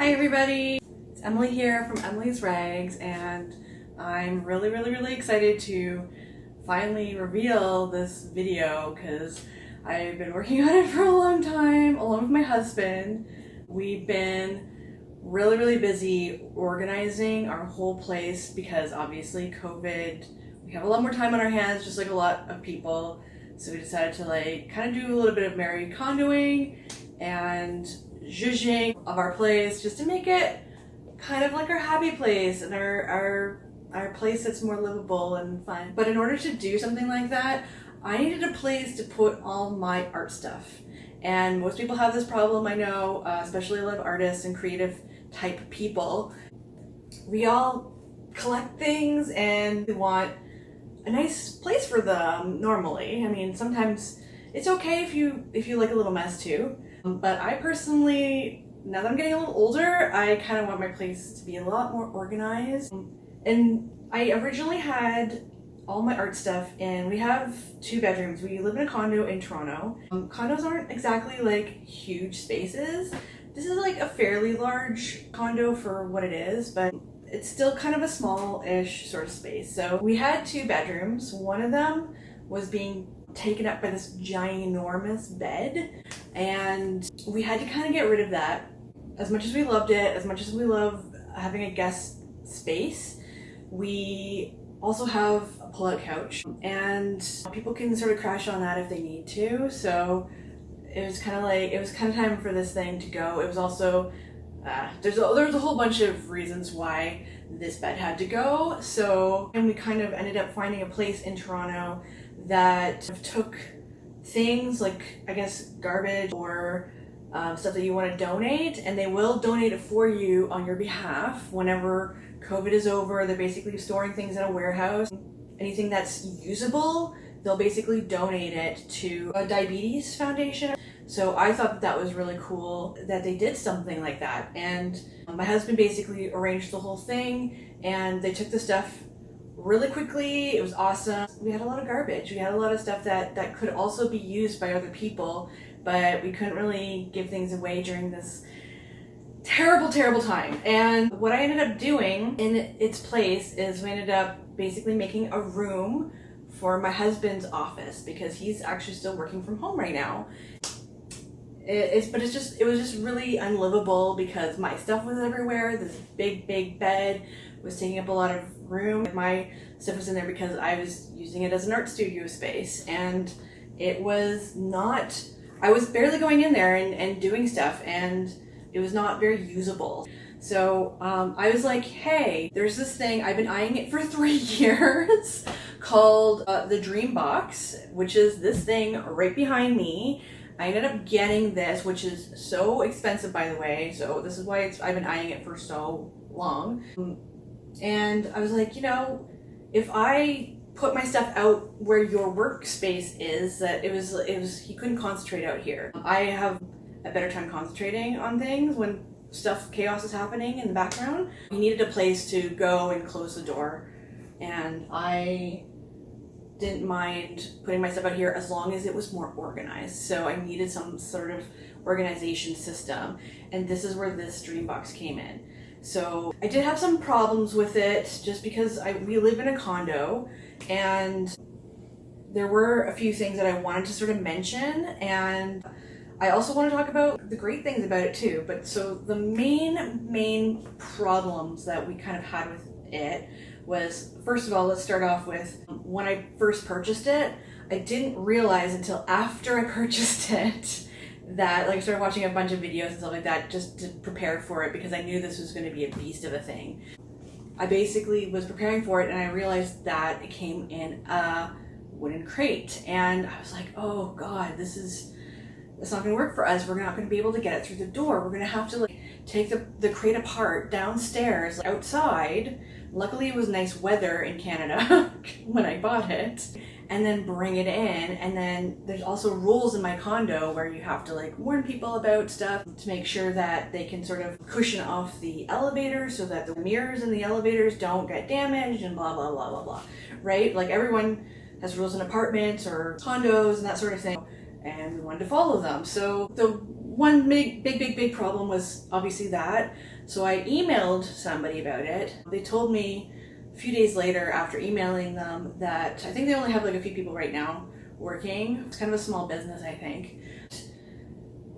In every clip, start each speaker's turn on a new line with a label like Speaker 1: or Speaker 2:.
Speaker 1: Hi everybody, it's Emily here from Emily's Rags, and I'm really excited to finally reveal this video because I've been working on it for a long time along with my husband. We've been really busy organizing our whole place because obviously COVID, we have a lot more time on our hands just like a lot of people, so we decided to kind of do a little bit of merry condoing and zhuzhing of our place just to make it kind of like our happy place and our place that's more livable and fun. But in order to do something like that, I needed a place to put all my art stuff. And most people have this problem, I know, especially a lot of artists and creative type people. We all collect things and we want a nice place for them normally. I mean, sometimes it's okay if you like a little mess too. But I personally, now that I'm getting a little older, I kind of want my place to be a lot more organized. And I originally had all my art stuff in, we have 2 bedrooms. We live in a condo in Toronto. Condos aren't exactly like huge spaces. This is like a fairly large condo for what it is, but it's still kind of a small-ish sort of space. So we had 2 bedrooms. One of them was being taken up by this ginormous bed, and we had to kind of get rid of that. As much as we loved it, as much as we love having a guest space, we also have a pull-out couch and people can sort of crash on that if they need to. So it was kind of time for this thing to go. It was also there was a whole bunch of reasons why this bed had to go. So, and we kind of ended up finding a place in Toronto that took things like, I guess, garbage or stuff that you want to donate, and they will donate it for you on your behalf whenever COVID is over. They're basically storing things in a warehouse. Anything that's usable, they'll basically donate it to a diabetes foundation. So I thought that was really cool that they did something like that. And my husband basically arranged the whole thing, and they took the stuff really quickly. It was awesome. We had a lot of garbage. We had a lot of stuff that could also be used by other people, but we couldn't really give things away during this terrible time. And what I ended up doing in its place is we ended up basically making a room for my husband's office because he's actually still working from home right now. It was just really unlivable because my stuff was everywhere. This big bed was taking up a lot of room. My stuff was in there because I was using it as an art studio space, and it was not, I was barely going in there and doing stuff, and it was not very usable. So I was like, hey, there's this thing, I've been eyeing it for 3 years called the DreamBox, which is this thing right behind me. I ended up getting this, which is so expensive, by the way, so this is why I've been eyeing it for so long. And I was like, you know, if I put my stuff out where your workspace is, that it was he couldn't concentrate out here. I have a better time concentrating on things when chaos is happening in the background. He needed a place to go and close the door, and I didn't mind putting my stuff out here as long as it was more organized. So I needed some sort of organization system, and this is where this DreamBox came in. So I did have some problems with it just because we live in a condo, and there were a few things that I wanted to sort of mention, and I also want to talk about the great things about it too. But so the main problems that we kind of had with it was, first of all, let's start off with when I first purchased it, I didn't realize until after I purchased it that, I started watching a bunch of videos and stuff like that just to prepare for it because I knew this was going to be a beast of a thing. I basically was preparing for it and I realized that it came in a wooden crate, and I was like, oh god, it's not going to work for us. We're not going to be able to get it through the door. We're going to have to take the crate apart downstairs outside. Luckily it was nice weather in Canada when I bought it, and then bring it in. And then there's also rules in my condo where you have to warn people about stuff to make sure that they can sort of cushion off the elevator so that the mirrors in the elevators don't get damaged and blah blah blah, right? Everyone has rules in apartments or condos and that sort of thing, and we wanted to follow them. So the one big problem was obviously that. So I emailed somebody about it. They told me a few days later after emailing them that I think they only have like a few people right now working. It's kind of a small business, I think.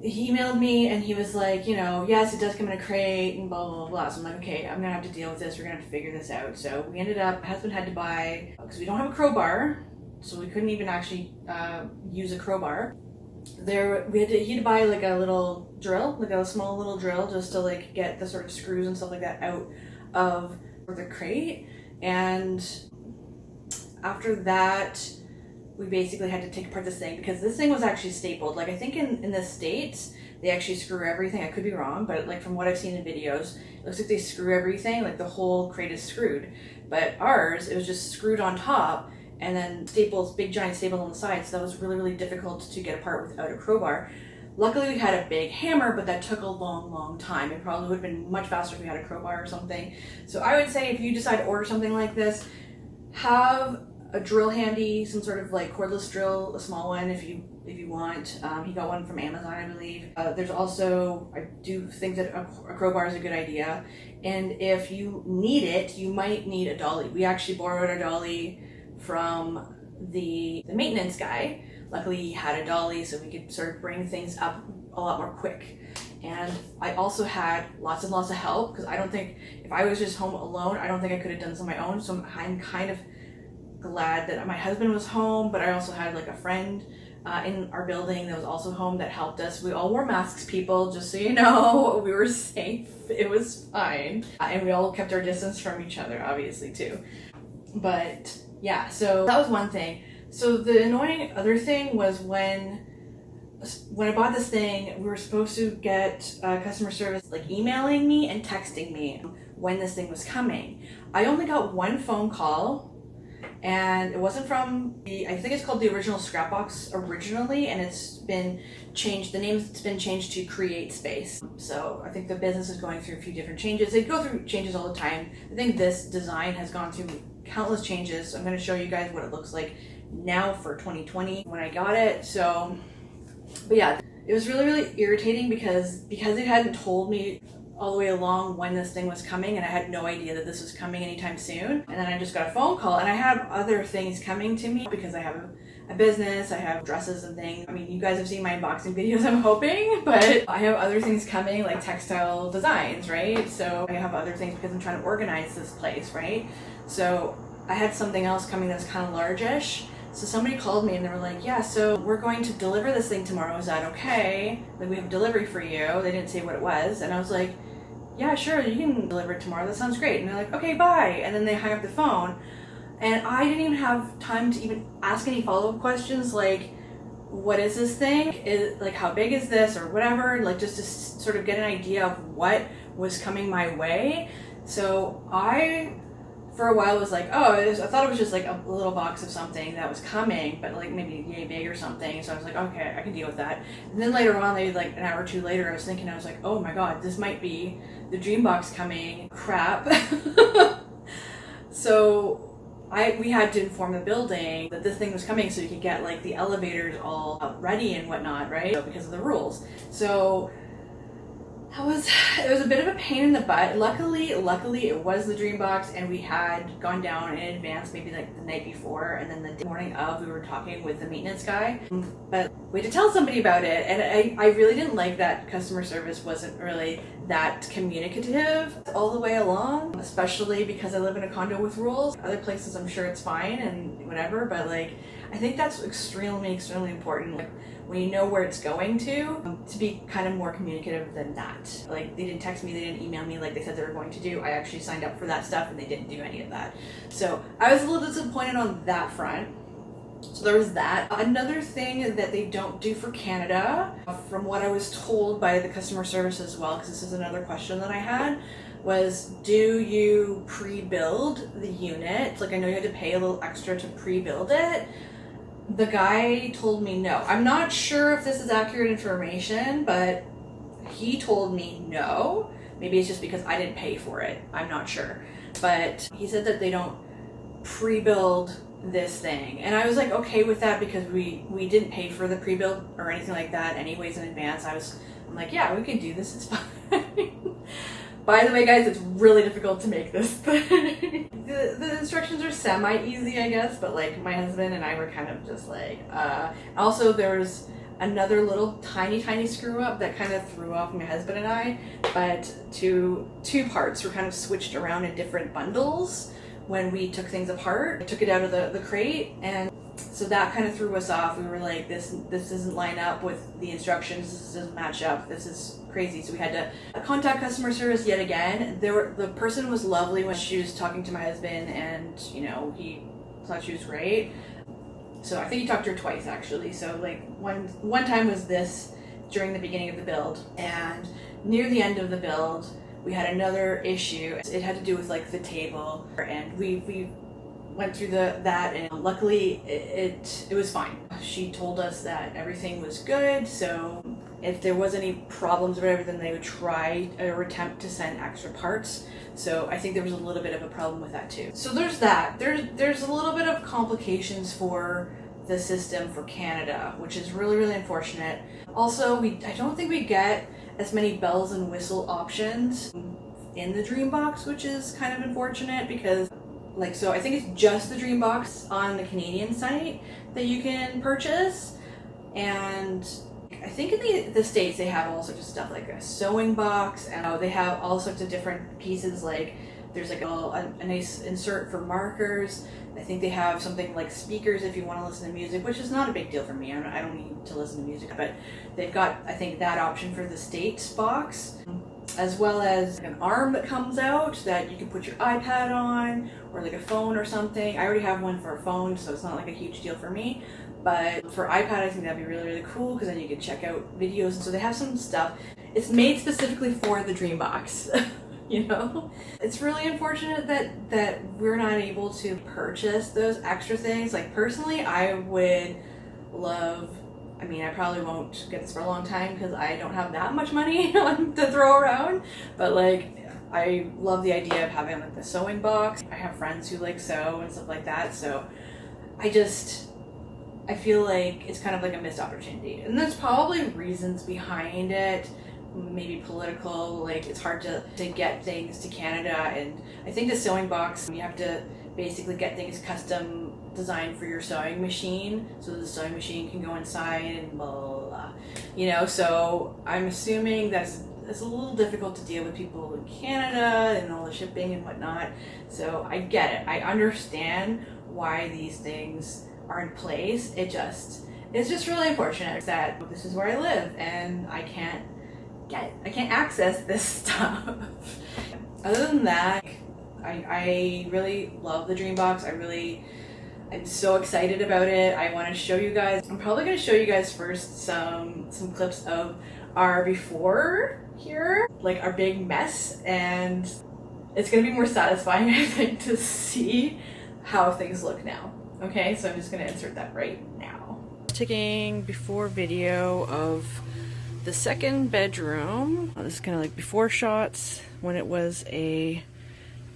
Speaker 1: He emailed me and he was like, you know, yes, it does come in a crate and blah, blah, blah. So I'm like, okay, I'm gonna have to deal with this. We're gonna have to figure this out. So we ended up, my husband had to buy, because we don't have a crowbar, so we couldn't even actually use a crowbar. He had to buy like a little drill, like a small little drill, just to like get the sort of screws and stuff like that out of the crate. And after that, we basically had to take apart this thing because this thing was actually stapled. Like I think in the States, they actually screw everything. I could be wrong, but like from what I've seen in videos, it looks like they screw everything, like the whole crate is screwed. But ours, it was just screwed on top and then staples, big giant staples on the side. So that was really, really difficult to get apart without a crowbar. Luckily we had a big hammer, but that took a long time. It probably would have been much faster if we had a crowbar or something. So I would say if you decide to order something like this, have a drill handy, some sort of like cordless drill, a small one if you want. He got one from Amazon, I believe. There's also, I do think that a crowbar is a good idea. And if you need it, you might need a dolly. We actually borrowed a dolly from the maintenance guy. Luckily he had a dolly so we could sort of bring things up a lot more quick. And I also had lots and lots of help because I don't think, if I was just home alone, I don't think I could have done this on my own. So I'm kind of glad that my husband was home, but I also had like a friend in our building that was also home that helped us. We all wore masks, people, just so you know. We were safe. It was fine. And we all kept our distance from each other, obviously, too. But yeah, so that was one thing. So the annoying other thing was when I bought this thing, we were supposed to get customer service like emailing me and texting me when this thing was coming. I only got one phone call. And it wasn't from I think it's called the original ScrapBox originally, and it's been changed, the name's been changed to Create Space. So I think the business is going through a few different changes. They go through changes all the time. I think this design has gone through countless changes. I'm going to show you guys what it looks like now for 2020 when I got it. So, but yeah, it was really, really irritating because it hadn't told me all the way along when this thing was coming, and I had no idea that this was coming anytime soon. And then I just got a phone call, and I have other things coming to me because I have a business, I have dresses and things. I mean, you guys have seen my unboxing videos, I'm hoping, but I have other things coming like textile designs, right? So I have other things because I'm trying to organize this place, right? So I had something else coming that's kind of large-ish. So somebody called me and they were like, yeah, so we're going to deliver this thing tomorrow. Is that okay? Like, we have delivery for you. They didn't say what it was. And I was like, yeah, sure, you can deliver it tomorrow. That sounds great. And they're like, okay, bye. And then they hung up the phone. And I didn't even have time to even ask any follow-up questions like, what is this thing? Like, how big is this or whatever? Like, just to sort of get an idea of what was coming my way. So I, for a while, was like, oh, I thought it was just like a little box of something that was coming, but like maybe yay big or something. So I was like, okay, I can deal with that. And then later on, maybe like an hour or two later, I was like, oh my God, this might be the DreamBox coming. Crap. So we had to inform the building that this thing was coming so you could get like the elevators all ready and whatnot, right? So, because of the rules. So it was a bit of a pain in the butt. Luckily it was the DreamBox, and we had gone down in advance, maybe like the night before, and then the morning of we were talking with the maintenance guy. But we had to tell somebody about it, and I really didn't like that customer service wasn't really that communicative all the way along, especially because I live in a condo with rules. Other places I'm sure it's fine and whatever, but like I think that's extremely important. Like, when you know where it's going to be kind of more communicative than that. Like, they didn't text me, they didn't email me like they said they were going to do. I actually signed up for that stuff and they didn't do any of that. So I was a little disappointed on that front. So there was that. Another thing that they don't do for Canada, from what I was told by the customer service as well, because this is another question that I had, was, do you pre-build the unit? Like, I know you had to pay a little extra to pre-build it. The guy told me no. I'm not sure if this is accurate information, but he told me no. Maybe it's just because I didn't pay for it. I'm not sure. But he said that they don't pre-build this thing. And I was like okay with that because we didn't pay for the pre-build or anything like that anyways in advance. I was I'm like, yeah, we can do this, it's fine. By the way, guys, it's really difficult to make this thing. The instructions are semi-easy, I guess, but like my husband and I were kind of just like, Also, there's another little tiny screw up that kind of threw off my husband and I, but two parts were kind of switched around in different bundles when we took things apart. I took it out of the crate, and so that kind of threw us off. We were like, this doesn't line up with the instructions, this doesn't match up, this is crazy. So we had to contact customer service yet again. The person was lovely when she was talking to my husband, and you know, he thought she was great. So I think he talked to her twice actually. So like one time was this during the beginning of the build, and near the end of the build we had another issue. It had to do with like the table, and we went through that, and luckily it was fine. She told us that everything was good, so if there was any problems or whatever, then they would try or attempt to send extra parts. So I think there was a little bit of a problem with that too. So there's that. There's a little bit of complications for the system for Canada, which is really unfortunate. Also, I don't think we get as many bells and whistle options in the DreamBox, which is kind of unfortunate because so I think it's just the DreamBox on the Canadian site that you can purchase, and I think in the States they have all sorts of stuff like a sewing box, and they have all sorts of different pieces. Like there's like a nice insert for markers. I think they have something like speakers if you want to listen to music, which is not a big deal for me. I don't need to listen to music, but they've got, I think, that option for the States box, as well as an arm that comes out that you can put your iPad on, or like a phone or something. I already have one for a phone, so it's not like a huge deal for me. But for iPad, I think that'd be really cool, because then you can check out videos. And so they have some stuff. It's made specifically for the DreamBox, you know? It's really unfortunate that we're not able to purchase those extra things. Like personally, I would love, I mean, I probably won't get this for a long time because I don't have that much money to throw around, but like, I love the idea of having like the sewing box. I have friends who like sew and stuff like that, so I feel like it's kind of like a missed opportunity. And there's probably reasons behind it, maybe political, like it's hard to get things to Canada. And I think the sewing box, you have to basically get things custom designed for your sewing machine, so the sewing machine can go inside and blah, blah, blah. You know, so I'm assuming that's it's a little difficult to deal with people in Canada and all the shipping and whatnot. So I get it. I understand why these things are in place. It's just really unfortunate that this is where I live and I can't access this stuff. Other than that, I really love the DreamBox. I'm so excited about it. I want to show you guys. I'm probably going to show you guys first some clips of our before here, like our big mess, and it's going to be more satisfying, I think, to see how things look now. Okay, so I'm just going to insert that right now. Taking before video of the second bedroom. This is kind of like before shots when it was a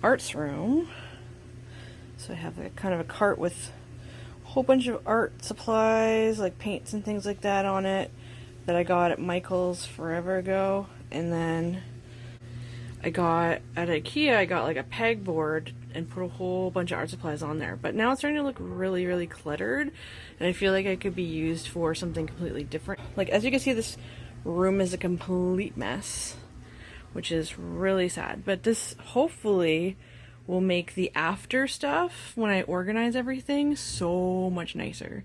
Speaker 1: arts room. So I have a kind of a cart with a whole bunch of art supplies, like paints and things like that on it, that I got at Michael's forever ago. And then I got at IKEA, I got like a pegboard and put a whole bunch of art supplies on there. But now it's starting to look really cluttered, and I feel like it could be used for something completely different. Like, as you can see, this room is a complete mess, which is really sad. But this hopefully will make the after stuff, when I organize everything, so much nicer.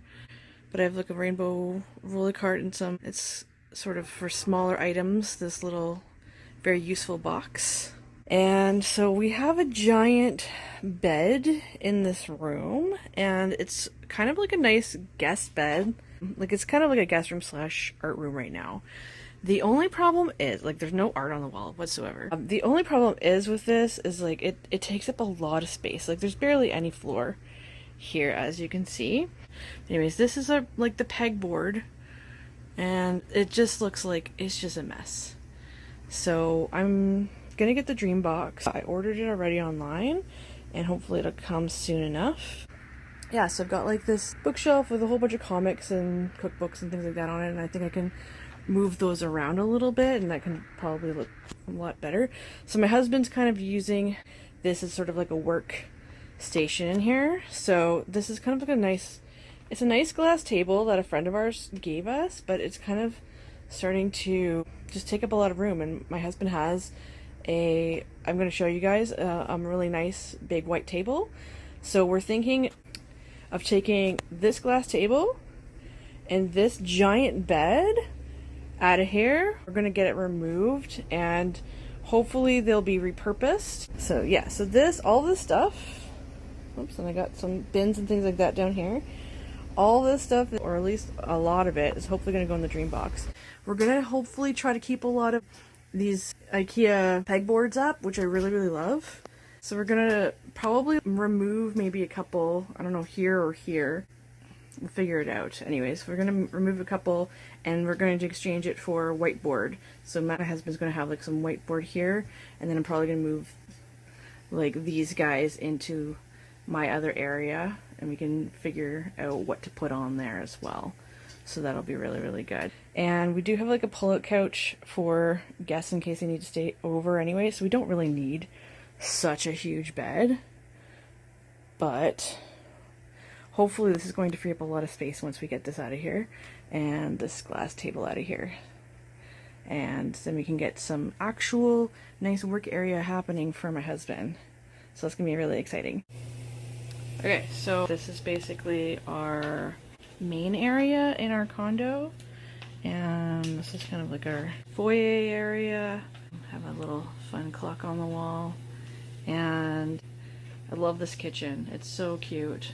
Speaker 1: But I have like a rainbow roller cart and some, it's sort of for smaller items, this little very useful box. And so we have a giant bed in this room, and it's kind of like a nice guest bed. Like, it's kind of like a guest room slash art room right now. The only problem is, like, there's no art on the wall whatsoever. The only problem is with this is, like, it takes up a lot of space. Like, there's barely any floor here, as you can see. Anyways, this is like the pegboard, and it just looks like it's just a mess. So I'm gonna get the DreamBox. I ordered it already online, and hopefully it'll come soon enough. Yeah, so I've got like this bookshelf with a whole bunch of comics and cookbooks and things like that on it, and I think I can move those around a little bit, and that can probably look a lot better. So my husband's kind of using this as sort of like a work station in here. So this is kind of like a nice, it's a nice glass table that a friend of ours gave us, but it's kind of starting to just take up a lot of room. And my husband has a, I'm going to show you guys a really nice big white table. So we're thinking of taking this glass table and this giant bed out of here. We're going to get it removed and hopefully they'll be repurposed. So yeah, so this, all this stuff, oops, and I got some bins and things like that down here. All this stuff, or at least a lot of it, is hopefully going to go in the DreamBox. We're going to hopefully try to keep a lot of these IKEA pegboards up, which I really, really love. So we're going to probably remove maybe a couple, I don't know, here or here. We'll figure it out. Anyways, we're going to remove a couple and we're going to exchange it for whiteboard. So my husband's going to have like some whiteboard here, and then I'm probably going to move like these guys into my other area, and we can figure out what to put on there as well. So that'll be really, really good. And we do have like a pull-out couch for guests in case they need to stay over anyway, so we don't really need such a huge bed. But hopefully this is going to free up a lot of space once we get this out of here and this glass table out of here. And then we can get some actual nice work area happening for my husband. So that's going to be really exciting. Okay, so this is basically our main area in our condo, and this is kind of like our foyer area. Have a little fun clock on the wall, and I love this kitchen. It's so cute.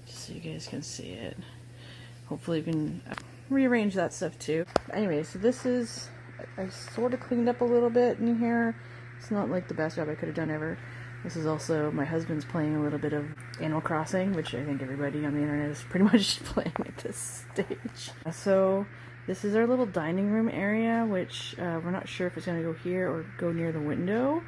Speaker 1: Just so you guys can see it. Hopefully you can rearrange that stuff too. Anyway, so this is, I sort of cleaned up a little bit in here. It's not like the best job I could have done ever. This is also, my husband's playing a little bit of Animal Crossing, which I think everybody on the internet is pretty much playing at this stage. So this is our little dining room area, which we're not sure if it's going to go here or go near the window,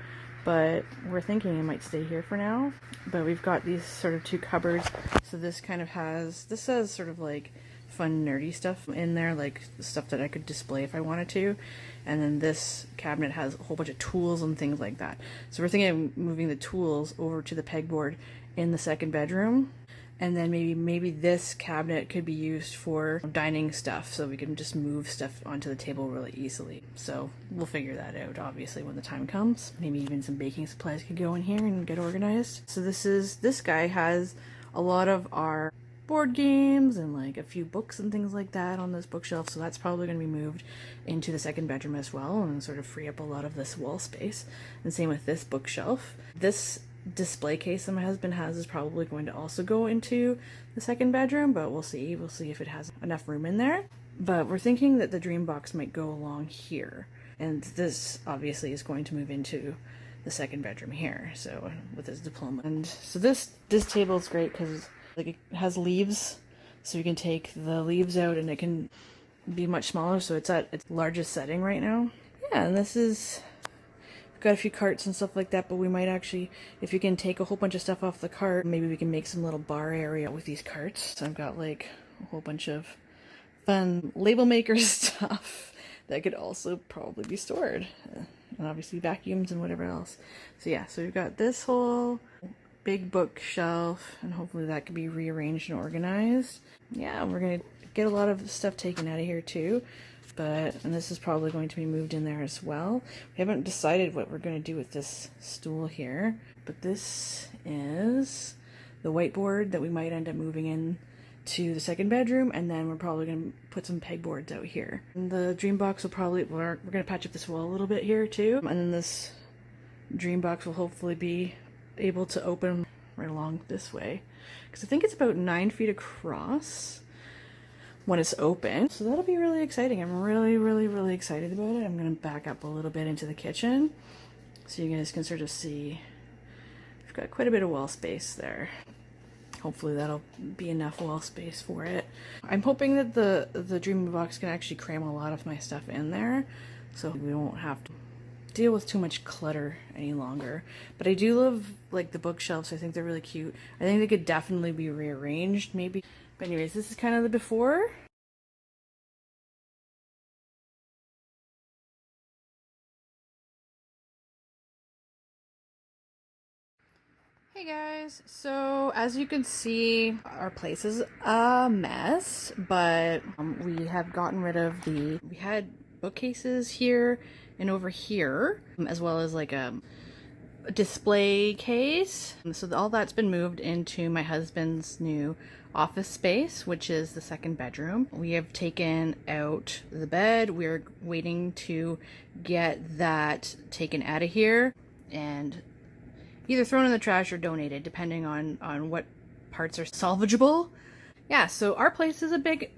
Speaker 1: but we're thinking it might stay here for now. But we've got these sort of two cupboards. So this kind of has, this has sort of like fun nerdy stuff in there, like stuff that I could display if I wanted to. And then this cabinet has a whole bunch of tools and things like that. So we're thinking of moving the tools over to the pegboard in the second bedroom. And then maybe this cabinet could be used for dining stuff, so we can just move stuff onto the table really easily. So we'll figure that out, obviously, when the time comes. Maybe even some baking supplies could go in here and get organized. So this guy has a lot of our board games and like a few books and things like that on this bookshelf, so that's probably going to be moved into the second bedroom as well and sort of free up a lot of this wall space. And same with this bookshelf. This display case that my husband has is probably going to also go into the second bedroom, but we'll see if it has enough room in there. But we're thinking that the DreamBox might go along here, and this obviously is going to move into the second bedroom here, so with his diploma. And so this table is great because like it has leaves, so you can take the leaves out and it can be much smaller, so it's at its largest setting right now. Yeah, and this is, we've got a few carts and stuff like that, but we might actually, if you can take a whole bunch of stuff off the cart, maybe we can make some little bar area with these carts. So I've got like a whole bunch of fun label maker stuff that could also probably be stored. And obviously vacuums and whatever else. So yeah, so we've got this whole big bookshelf, and hopefully that can be rearranged and organized. Yeah, we're gonna get a lot of stuff taken out of here too, and this is probably going to be moved in there as well. We haven't decided what we're going to do with this stool here, but this is the whiteboard that we might end up moving in to the second bedroom, and then we're probably going to put some pegboards out here. And the DreamBox will probably, we're going to patch up this wall a little bit here too, and then this DreamBox will hopefully be able to open right along this way, because I think it's about 9 feet across when it's open. So that'll be really exciting. I'm really, really, really excited about it. I'm going to back up a little bit into the kitchen so you guys can sort of see. We've got quite a bit of wall space there. Hopefully that'll be enough wall space for it. I'm hoping that the DreamBox can actually cram a lot of my stuff in there, so we won't have to deal with too much clutter any longer. But I do love like the bookshelves. I think they're really cute. I think they could definitely be rearranged maybe. But anyways, this is kind of the before. Hey guys, so as you can see, our place is a mess, but we have gotten rid of we had bookcases here and over here, as well as like a display case. So all that's been moved into my husband's new office space, which is the second bedroom. We have taken out the bed. We're waiting to get that taken out of here and either thrown in the trash or donated, depending on what parts are salvageable. Yeah, so our place is a big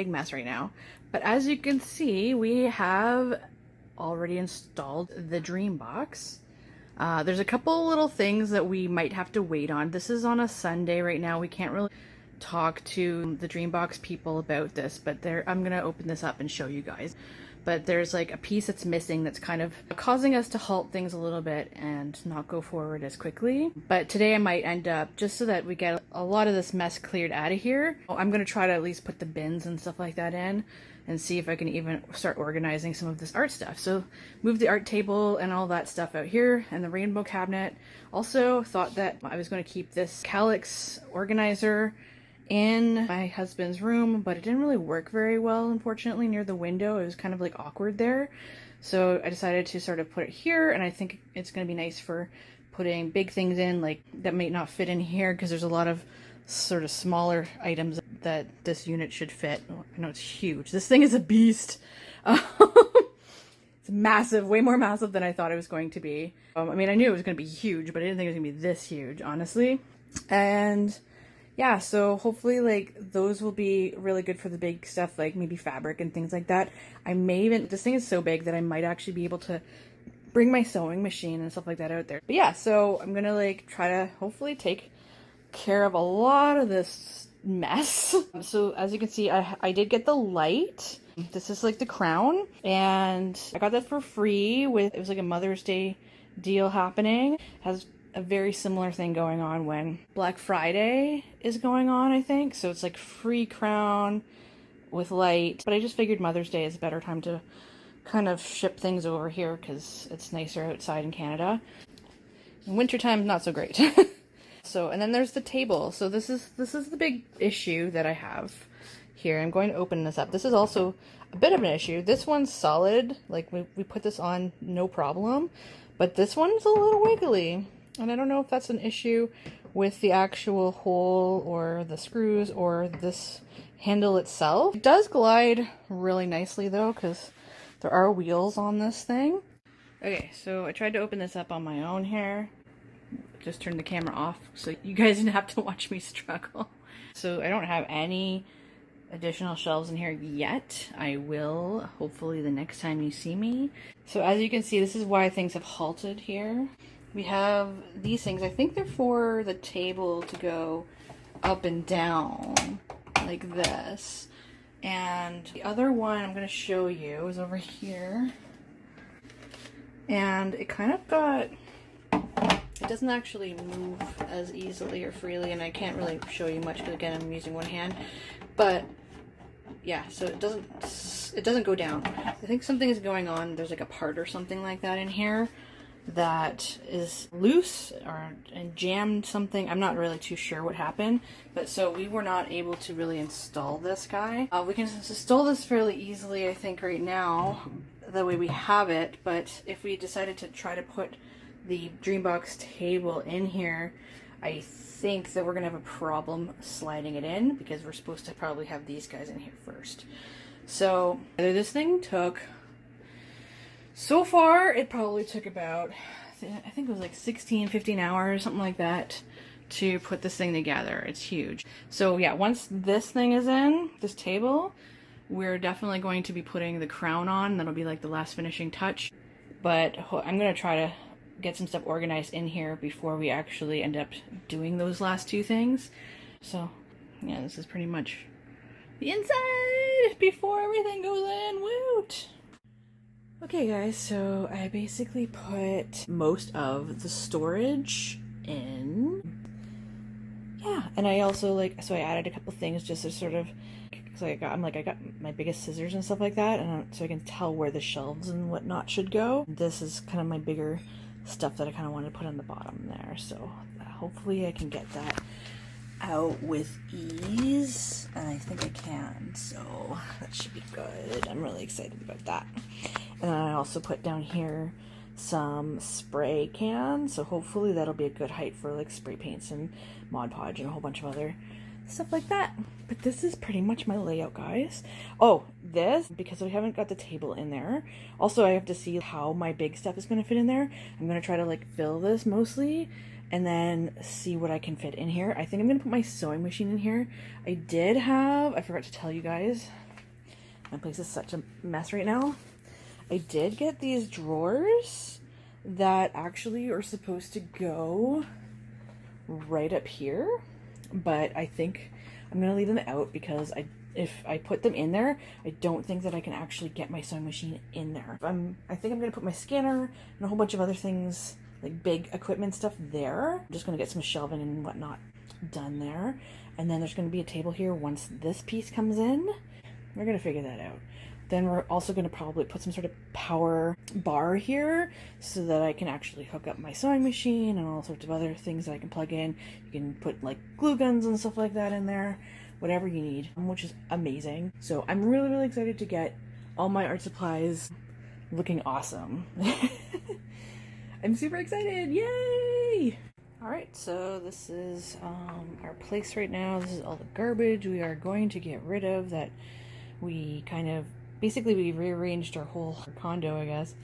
Speaker 1: mess right now. But as you can see, we have already installed the DreamBox. There's a couple little things that we might have to wait on. This is on a Sunday right now. We can't really talk to the DreamBox people about this, but I'm gonna open this up and show you guys. But there's like a piece that's missing that's kind of causing us to halt things a little bit and not go forward as quickly. But today I might end up, just so that we get a lot of this mess cleared out of here, I'm gonna try to at least put the bins and stuff like that in and see if I can even start organizing some of this art stuff. So move the art table and all that stuff out here and the rainbow cabinet. Also thought that I was going to keep this calyx organizer in my husband's room, but it didn't really work very well, unfortunately, near the window. It was kind of like awkward there. So I decided to sort of put it here, and I think it's going to be nice for putting big things in, like that may not fit in here because there's a lot of sort of smaller items that this unit should fit. Oh, I know it's huge. This thing is a beast. It's massive, way more massive than I thought it was going to be. I mean, I knew it was going to be huge, but I didn't think it was going to be this huge, honestly. And yeah, so hopefully like those will be really good for the big stuff, like maybe fabric and things like that. I may even, this thing is so big that I might actually be able to bring my sewing machine and stuff like that out there. But yeah, so I'm gonna like try to hopefully take care of a lot of this mess. So as you can see, I did get the light. This is like the crown, and I got that for free with, it was like a Mother's Day deal happening. It has a very similar thing going on when Black Friday is going on, I think. So it's like free crown with light. But I just figured Mother's Day is a better time to kind of ship things over here because it's nicer outside in Canada. In wintertime, not so great. So, and then there's the table. So this is the big issue that I have here. I'm going to open this up. This is also a bit of an issue. This one's solid. Like we put this on no problem, but this one's a little wiggly. And I don't know if that's an issue with the actual hole or the screws or this handle itself. It does glide really nicely though, because there are wheels on this thing. Okay, so I tried to open this up on my own here. Just turned the camera off so you guys didn't have to watch me struggle. So I don't have any additional shelves in here yet. I will, hopefully the next time you see me. So as you can see, this is why things have halted here. We have these things. I think they're for the table to go up and down like this. And the other one I'm going to show you is over here. And it kind of got, it doesn't actually move as easily or freely, and I can't really show you much because again I'm using one hand. But yeah, so it doesn't go down. I think something is going on. There's like a part or something like that in here that is loose and jammed something. I'm not really too sure what happened, but so we were not able to really install this guy. We can install this fairly easily, I think, right now, the way we have it, but if we decided to try to put the DreamBox table in here, I think that we're gonna have a problem sliding it in because we're supposed to probably have these guys in here first. So this thing took, so far it probably took about, I think it was like 15 hours, something like that, to put this thing together. It's huge. So yeah, once this thing is in, this table, we're definitely going to be putting the crown on. That'll be like the last finishing touch. But I'm gonna try to get some stuff organized in here before we actually end up doing those last two things. So yeah, this is pretty much the inside before everything goes in. Woot! Okay guys, so I basically put most of the storage in. Yeah, and I also so I added a couple things just to sort of, because I got my biggest scissors and stuff like that, and so I can tell where the shelves and whatnot should go. This is kind of my bigger stuff that I kind of wanted to put on the bottom there, so
Speaker 2: hopefully I can get that out with ease, and I think I can, so that should be good. I'm really excited about that. And then I also put down here some spray cans, so hopefully that'll be a good height for like spray paints and Mod Podge and a whole bunch of other stuff like that. But this is pretty much my layout, guys. Oh, this, because I haven't got the table in there, also I have to see how my big stuff is going to fit in there. I'm going to try to like fill this mostly and then see what I can fit in here. I think I'm going to put my sewing machine in here. I forgot to tell you guys, my place is such a mess right now. I did get these drawers that actually are supposed to go right up here, but I think I'm gonna leave them out because if I put them in there, I don't think that I can actually get my sewing machine in there. I think I'm gonna put my scanner and a whole bunch of other things, like big equipment stuff there. I'm just gonna get some shelving and whatnot done there. And then there's gonna be a table here once this piece comes in. We're gonna figure that out. Then we're also going to probably put some sort of power bar here so that I can actually hook up my sewing machine and all sorts of other things that I can plug in. You can put like glue guns and stuff like that in there, whatever you need, which is amazing. So I'm really, really excited to get all my art supplies looking awesome. I'm super excited. Yay! Alright, so this is our place right now. This is all the garbage we are going to get rid of that we basically we rearranged our whole condo, I guess.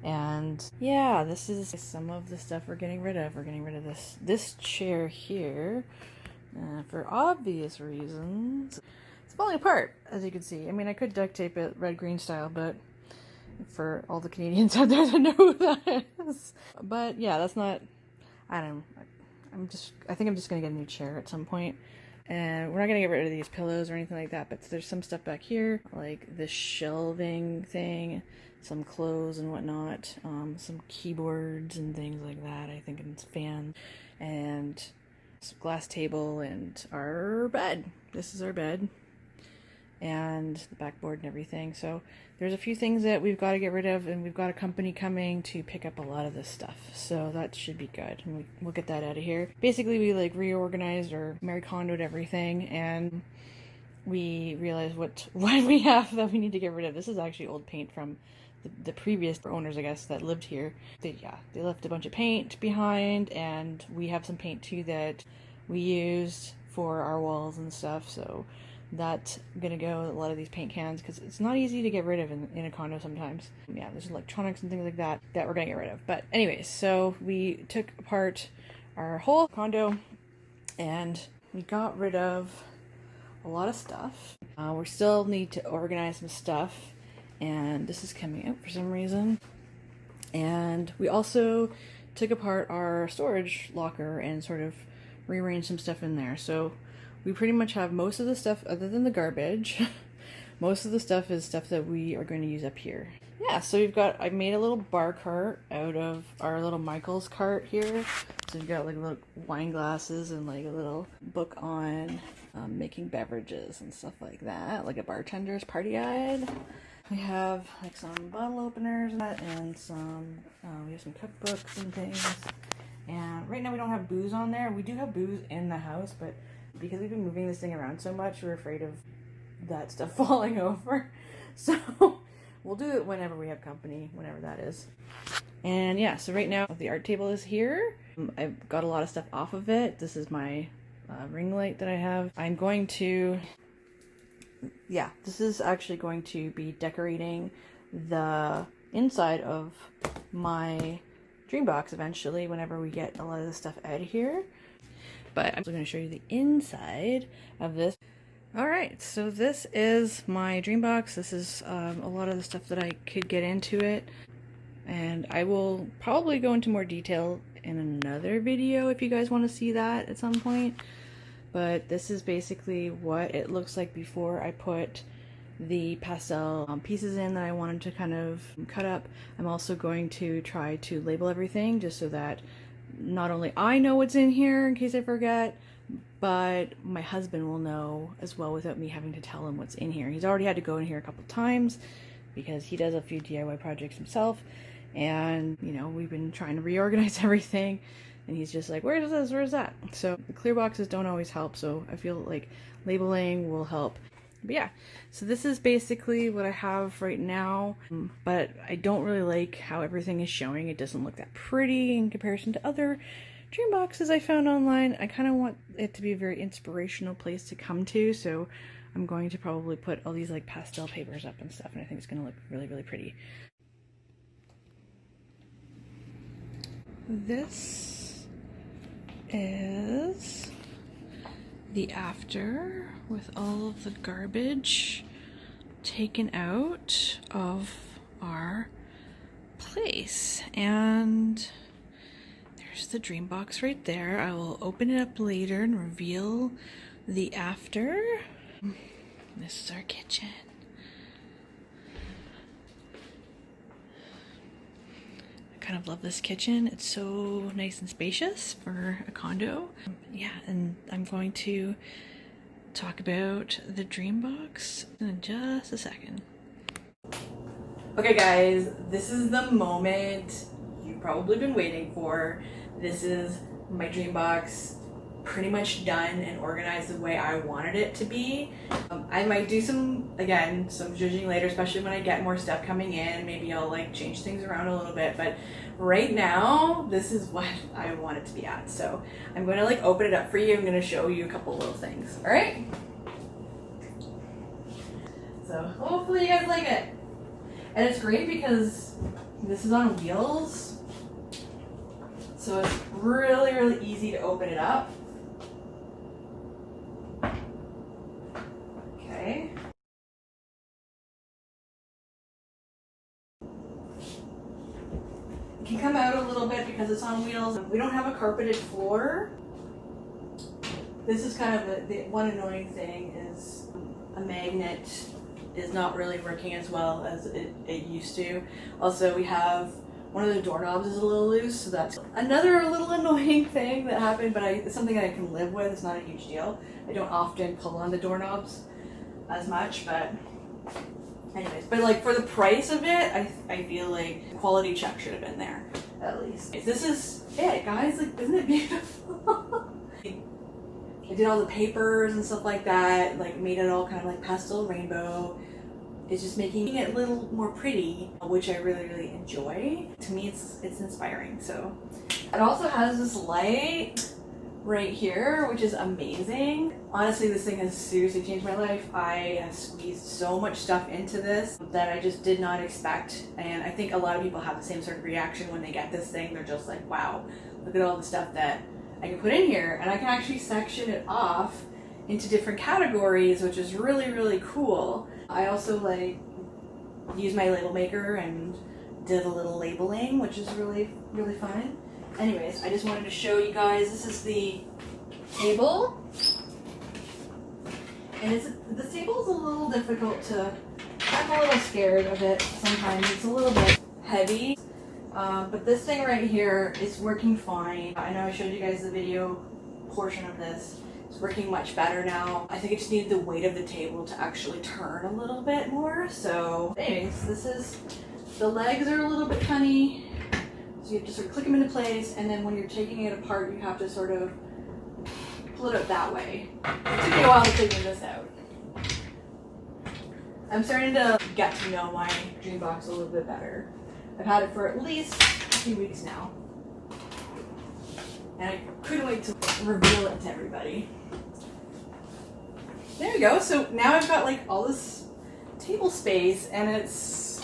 Speaker 2: And yeah, this is some of the stuff we're getting rid of. We're getting rid of this chair here for obvious reasons. It's falling apart, as you can see. I mean, I could duct tape it red-green style, but for all the Canadians out there that know who that is. But yeah, that's not, I don't know. I think I'm just gonna get a new chair at some point. And we're not going to get rid of these pillows or anything like that, but there's some stuff back here, like this shelving thing, some clothes and whatnot, some keyboards and things like that, I think, and fans, and some glass table, and our bed. This is our bed, and the backboard and everything. So there's a few things that we've got to get rid of, and we've got a company coming to pick up a lot of this stuff, so that should be good, and we'll get that out of here. Basically, we like reorganized or Mary Condoed everything, and we realized what we have that we need to get rid of. This is actually old paint from the previous owners, I guess, that lived here. They left a bunch of paint behind, and we have some paint too that we used for our walls and stuff, so that's gonna go with a lot of these paint cans because it's not easy to get rid of in a condo sometimes. Yeah, there's electronics and things like that we're gonna get rid of. But anyways, so we took apart our whole condo and we got rid of a lot of stuff. We still need to organize some stuff, and this is coming out for some reason. And we also took apart our storage locker and sort of rearranged some stuff in there. So we pretty much have most of the stuff other than the garbage. Most of the stuff is stuff that we are going to use up here. Yeah, so I made a little bar cart out of our little Michael's cart here. So we've got like little wine glasses and like a little book on making beverages and stuff like that, like a bartender's party guide. We have like some bottle openers and some, we have some cookbooks and things. And right now we don't have booze on there. We do have booze in the house, but because we've been moving this thing around so much, we're afraid of that stuff falling over. So we'll do it whenever we have company, whenever that is. And yeah, so right now the art table is here. I've got a lot of stuff off of it. This is my ring light that I have. I'm going to, yeah, this is actually going to be decorating the inside of my DreamBox eventually, whenever we get a lot of this stuff out of here. But I'm going to show you the inside of this. Alright, so this is my DreamBox. This is a lot of the stuff that I could get into it. And I will probably go into more detail in another video if you guys want to see that at some point. But this is basically what it looks like before I put the pastel pieces in that I wanted to kind of cut up. I'm also going to try to label everything just so that not only I know what's in here in case I forget, but my husband will know as well without me having to tell him what's in here. He's already had to go in here a couple times because he does a few DIY projects himself,
Speaker 1: and you know, we've been trying to reorganize everything, and he's just like, where's this, where's that? So the clear boxes don't always help, so I feel like labeling will help. But yeah, so this is basically what I have right now, but I don't really like how everything is showing. It doesn't look that pretty in comparison to other dream boxes I found online. I kind of want it to be a very inspirational place to come to, so I'm going to probably put all these like pastel papers up and stuff, and I think it's going to look really, really pretty. This is the after with all of the garbage taken out of our place, and there's the dream box right there. I will open it up later and reveal the after. This is our kitchen. I kind of love this kitchen. It's so nice and spacious for a condo. Yeah, and I'm going to talk about the dream box in just a second. Okay guys, this is the moment you've probably been waiting for. This is my dream box pretty much done and organized the way I wanted it to be. I might do some judging later, especially when I get more stuff coming in. Maybe I'll like change things around a little bit, but right now this is what I want it to be at. So I'm going to like open it up for you. I'm going to show you a couple little things. All right, so hopefully you guys like it. And it's great because this is on wheels, so it's really, really easy to open it up. Okay. It can come out a little bit because it's on wheels. We don't have a carpeted floor. This is kind of the one annoying thing is a magnet is not really working as well as it used to. Also, we have one of the doorknobs is a little loose, so that's another little annoying thing that happened, but it's something that I can live with. It's not a huge deal. I don't often pull on the doorknobs as much, but anyways, but like for the price of it, I feel like quality check should have been there at least. This is it, guys. Like, isn't it beautiful? I did all the papers and stuff like that, like made it all kind of like pastel rainbow. It's just making it a little more pretty, which I really, really enjoy. To me, it's inspiring. So it also has this light right here, which is amazing. Honestly, this thing has seriously changed my life. I have squeezed so much stuff into this that I just did not expect. And I think a lot of people have the same sort of reaction when they get this thing. They're just like, wow, look at all the stuff that I can put in here. And I can actually section it off into different categories, which is really, really cool. I also like use my label maker and did a little labeling, which is really, really fun. Anyways, I just wanted to show you guys, this is the table. And the table's a little difficult to, I'm a little scared of it sometimes. It's a little bit heavy. But this thing right here is working fine. I know I showed you guys the video portion of this. It's working much better now. I think it just needed the weight of the table to actually turn a little bit more. So anyways, the legs are a little bit funny. So you have to sort of click them into place, and then when you're taking it apart, you have to sort of pull it up that way. It took me a while to figure this out. I'm starting to get to know my DreamBox a little bit better. I've had it for at least a few weeks now. And I couldn't wait to reveal it to everybody. There we go. So now I've got like all this table space, and it's,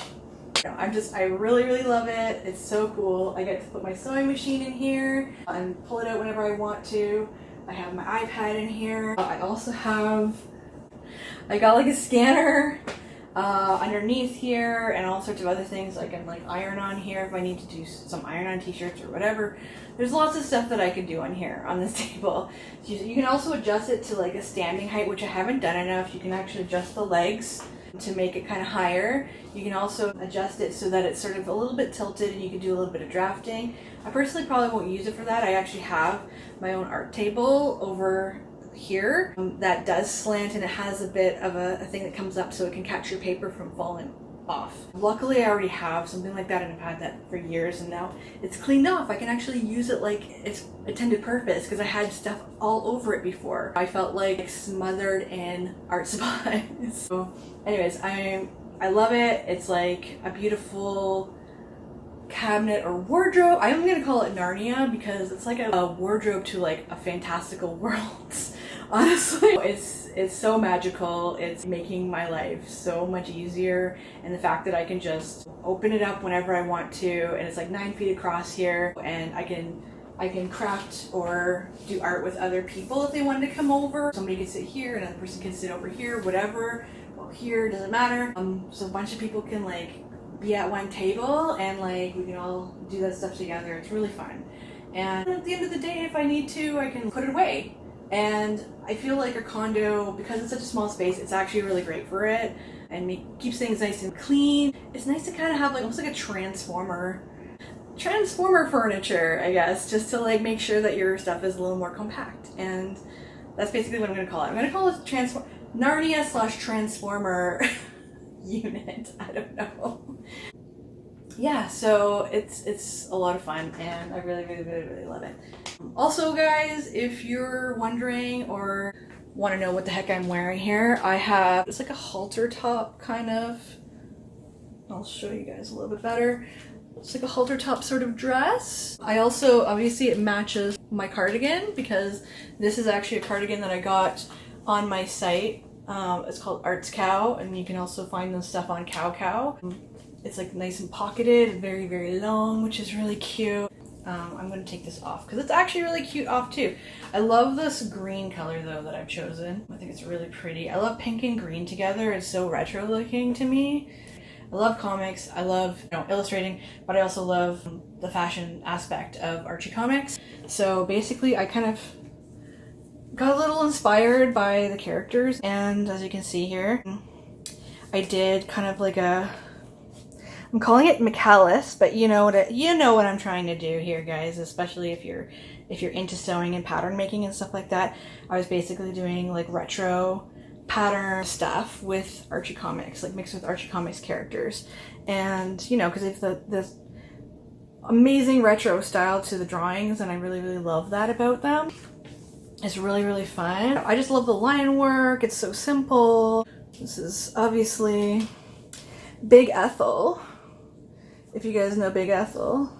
Speaker 1: I really, really love it. It's so cool. I get to put my sewing machine in here and pull it out whenever I want to. I have my iPad in here. I also have, I got like a scanner underneath here, and all sorts of other things I can like iron on here if I need to do some iron on t-shirts or whatever. There's lots of stuff that I can do on here on this table. You can also adjust it to like a standing height, which I haven't done enough. You can actually adjust the legs to make it kind of higher. You can also adjust it so that it's sort of a little bit tilted, and you can do a little bit of drafting. I personally probably won't use it for that. I actually have my own art table over here that does slant, and it has a bit of a thing that comes up so it can catch your paper from falling off. Luckily I already have something like that and I've had that for years, and now it's cleaned off. I can actually use it like its intended purpose because I had stuff all over it before. I felt like smothered in art supplies. So anyways, I love it. It's like a beautiful cabinet or wardrobe. I'm gonna call it Narnia because it's like a wardrobe to like a fantastical world. Honestly, it's so magical. It's making my life so much easier, and the fact that I can just open it up whenever I want to, and it's like 9 feet across here, and I can craft or do art with other people if they wanted to come over. Somebody can sit here, another person can sit over here, whatever. Well, here doesn't matter. So a bunch of people can like be at one table and like we can all do that stuff together. It's really fun. And at the end of the day, if I need to, I can put it away. And I feel like a condo, because it's such a small space, it's actually really great for it and keeps things nice and clean. It's nice to kind of have like almost like a transformer furniture, I guess, just to like make sure that your stuff is a little more compact. And that's basically what I'm going to call it. I'm going to call it Narnia / Transformer unit. I don't know. Yeah, so it's a lot of fun and I really love it. Also guys, if you're wondering or want to know what the heck I'm wearing here, I have, it's like a halter top kind of. I'll show you guys a little bit better. It's like a halter top sort of dress. I also, obviously it matches my cardigan because this is actually a cardigan that I got on my site. It's called Artscow, and you can also find this stuff on Cowcow. It's like nice and pocketed, very long, which is really cute. I'm going to take this off because it's actually really cute off too. I love this green color though that I've chosen. I think it's really pretty. I love pink and green together. It's so retro looking to me. I love comics. I love illustrating, but I also love the fashion aspect of Archie comics. So basically I kind of got a little inspired by the characters, and as you can see here, I did kind of like I'm calling it McAllis, but you know what I'm trying to do here, guys, especially if you're into sewing and pattern making and stuff like that. I was basically doing like retro pattern stuff with Archie comics, like mixed with Archie comics characters. And because it's this amazing retro style to the drawings, and I really love that about them. It's really fun. I just love the line work. It's so simple. This is obviously Big Ethel. If you guys know Big Ethel,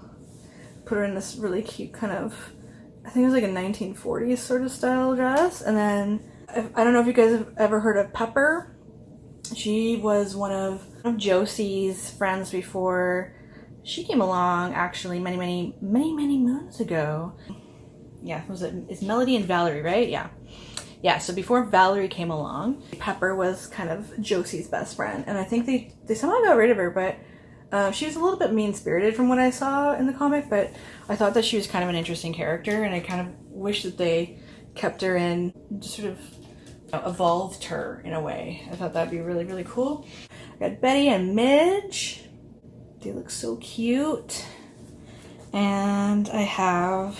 Speaker 1: put her in this really cute kind of, I think it was like a 1940s sort of style dress. And then, I don't know if you guys have ever heard of Pepper. She was one of Josie's friends before she came along, actually many moons ago. Yeah, it's Melody and Valerie, right? Yeah, so before Valerie came along, Pepper was kind of Josie's best friend. And I think they somehow got rid of her, but she was a little bit mean-spirited from what I saw in the comic, but I thought that she was kind of an interesting character, and I kind of wish that they kept her in, just sort of evolved her in a way. I thought that'd be really cool. I got Betty and Midge. They look so cute. And I have,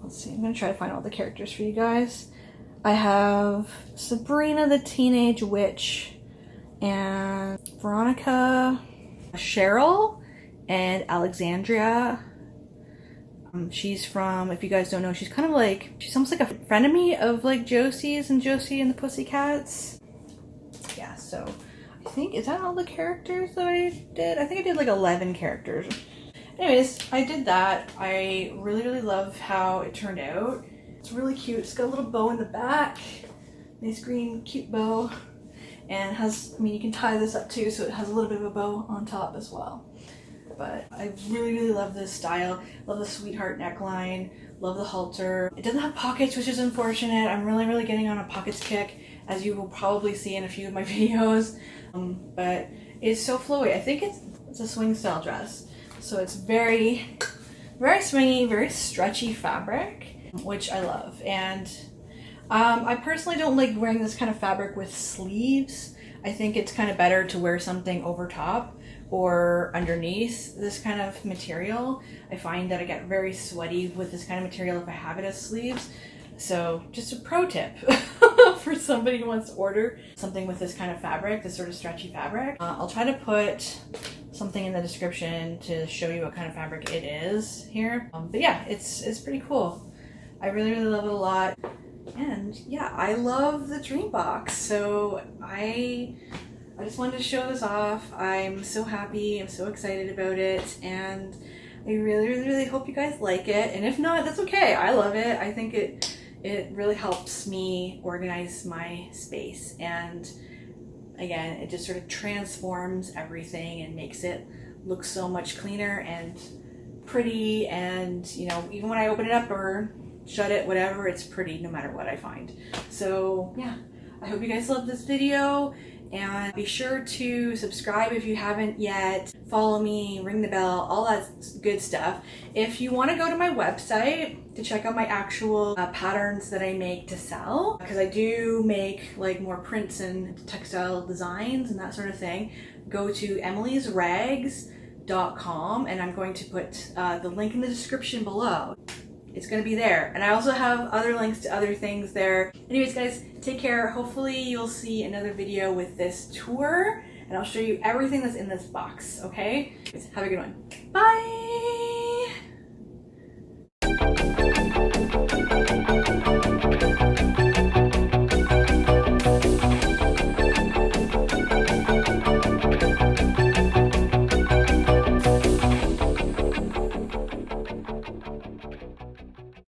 Speaker 1: let's see, I'm going to try to find all the characters for you guys. I have Sabrina the Teenage Witch, and Veronica, Cheryl, and Alexandria. She's from, if you guys don't know, she's kind of like, she's almost like a frenemy of like Josie's and Josie and the Pussycats. Yeah, so I think, is that all the characters that I did? I think I did like 11 characters. Anyways, I did that. I really love how it turned out. It's really cute. It's got a little bow in the back. Nice green cute bow. And has, you can tie this up too, so it has a little bit of a bow on top as well. But I really love this style. Love the sweetheart neckline. Love the halter. It doesn't have pockets, which is unfortunate. I'm really getting on a pockets kick, as you will probably see in a few of my videos. But it's so flowy. I think it's a swing style dress. So it's very swingy, very stretchy fabric, which I love. And I personally don't like wearing this kind of fabric with sleeves. I think it's kind of better to wear something over top or underneath this kind of material. I find that I get very sweaty with this kind of material if I have it as sleeves. So just a pro tip for somebody who wants to order something with this kind of fabric, this sort of stretchy fabric. I'll try to put something in the description to show you what kind of fabric it is here. But yeah, it's pretty cool. I really love it a lot. And yeah, I love the DreamBox, so I just wanted to show this off. I'm so happy, I'm so excited about it, and I really hope you guys like it. And if not, that's okay. I love it. I think it really helps me organize my space, and again, it just sort of transforms everything and makes it look so much cleaner and pretty, and you know, even when I open it up or shut it, whatever, it's pretty no matter what I find. So yeah, I hope you guys love this video, and be sure to subscribe if you haven't yet. Follow me, ring the bell, all that good stuff. If you want to go to my website to check out my actual patterns that I make to sell, because I do make like more prints and textile designs and that sort of thing, go to emily'srags.com, and I'm going to put the link in the description below. It's going to be there. And I also have other links to other things there. Anyways, guys, take care. Hopefully you'll see another video with this tour, and I'll show you everything that's in this box, okay? Have a good one. Bye!